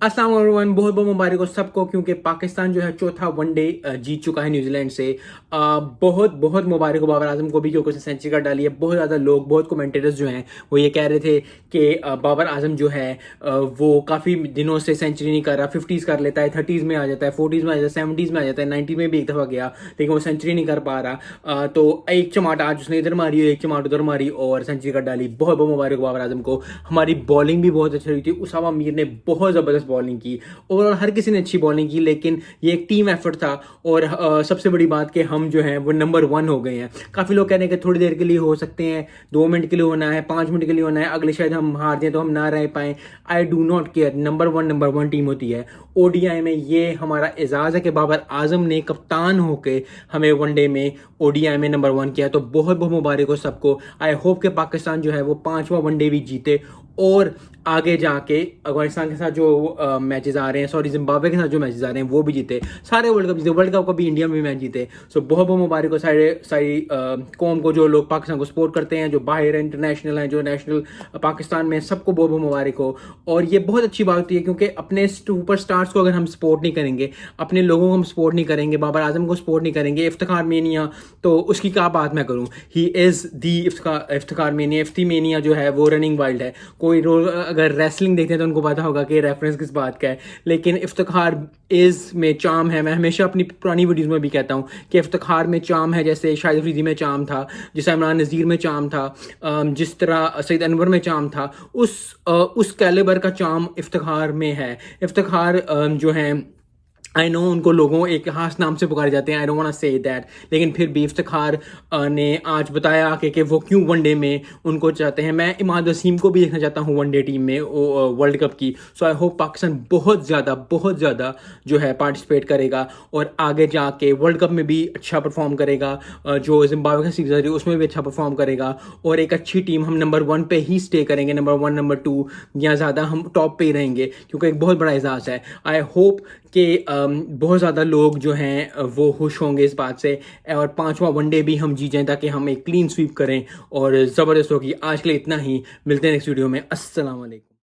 अस्सलाम वालेकुम, बहुत बहुत मुबारक हो सबको, क्योंकि पाकिस्तान जो है चौथा वनडे जीत चुका है न्यूजीलैंड से। बहुत बहुत मुबारक हो बाबर आजम को भी, क्योंकि उसने सेंचुरी कर डाली है। बहुत ज़्यादा लोग, बहुत कमेंटेटर्स जो हैं वो ये कह रहे थे कि बाबर आजम जो है वो काफ़ी दिनों से सेंचुरी नहीं कर रहा। 50s कर लेता है, 30s में आ जाता है, 40s में आ जाता है, 70s में आ जाता है, 90 में भी एक दफ़ा गया, लेकिन वो सेंचुरी नहीं कर पा रहा। तो एक चमाट आज उसने इधर मारी, एक चमाट उधर मारी और सेंचुरी कर डाली। बहुत बहुत मुबारक हो बाबर आजम को। हमारी बॉलिंग भी बहुत अच्छी हुई थी। उसामा मीर ने बहुत ज़बरदस्त बॉलिंग की। ओवरऑल हर किसी ने अच्छी बॉलिंग की, लेकिन ये एक टीम एफर्ट था। और सबसे बड़ी बात कि हम जो हैं वो नंबर 1 हो गए हैं। काफ़ी लोग कह रहे हैं कि थोड़ी देर के लिए हो सकते हैं, 2 मिनट के लिए होना है, 5 मिनट के लिए होना है, अगले शायद हम हार जाएं तो हम ना रह पाएँ। I do not care. Number one team होती है। ओडीआई में ये हमारा एजाज़ है कि बाबर आजम ने कप्तान होकर हमें वनडे में ओडीआई में नंबर 1 किया। तो बहुत बहुत मुबारक हो सबको। आई होप कि पाकिस्तान जो है वो 5वां वनडे भी जीते और आगे जाके अफगानिस्तान के साथ जो मैचेस आ रहे हैं, सॉरी जिम्बाब्वे के साथ जो मैचेस आ रहे हैं वो भी जीते, सारे वर्ल्ड कप जीते। वर्ल्ड कप का भी इंडिया में भी मैच जीते। सो बहुत बहुत मुबारक हो सारी कौम को, जो लोग पाकिस्तान को सपोर्ट करते हैं, जो बाहर इंटरनेशनल हैं, जो नेशनल पाकिस्तान में, सबको बहुत बहुत मुबारक हो। और ये बहुत अच्छी बात होती है, क्योंकि अपने सुपर स्टार्स को अगर हम सपोर्ट नहीं करेंगे, अपने लोगों को हम सपोर्ट नहीं करेंगे, बाबर आजम को सपोर्ट नहीं करेंगे, इफ्तिखार मेनिया, तो उसकी क्या बात मैं करूँ। He is the Iftikhar mania. Ifti mania जो है वो रनिंग वाइल्ड है। कोई रोल अगर रेसलिंग देखते हैं तो उनको पता होगा कि रेफरेंस किस बात का है। लेकिन इफ्तिखार इज़ में चाम है। मैं हमेशा अपनी पुरानी वीडियोस में भी कहता हूँ कि इफ्तिखार में चाम है, जैसे शाहिद अफरीदी में चाम था, जैसे इमरान नज़ीर में चाम था, जिस तरह सईद अनवर में चाम था, उस कैलिबर का चाम इफ्तिखार में है। इफ्तिखार जो है, आई नो उनको लोगों एक खास नाम से पुकारे जाते हैं, I don't want to say that, लेकिन फिर भी इफ्तिखार ने आज बताया कि वो क्यों वनडे में उनको चाहते हैं। मैं इमाद वसीम को भी देखना चाहता हूँ वनडे टीम में वर्ल्ड कप की। सो आई होप पाकिस्तान बहुत ज़्यादा जो है पार्टिसिपेट करेगा और आगे जाके वर्ल्ड कप में भी अच्छा परफॉर्म करेगा। जो जिम्बाब्वे का सीरीज है उसमें भी अच्छा परफॉर्म करेगा और एक अच्छी टीम, हम नंबर 1 पे ही स्टे करेंगे, नंबर 1 नंबर 2 या ज़्यादा हम टॉप पे ही रहेंगे, क्योंकि एक बहुत बड़ा एजाज़ है। आई होप कि बहुत ज़्यादा लोग जो हैं वो खुश होंगे इस बात से और 5वां वनडे भी हम जीत जाएं, ताकि हम एक क्लीन स्वीप करें और ज़बरदस्त होगी। आज के लिए इतना ही, मिलते हैं नेक्स्ट वीडियो में। अस्सलाम वालेकुम।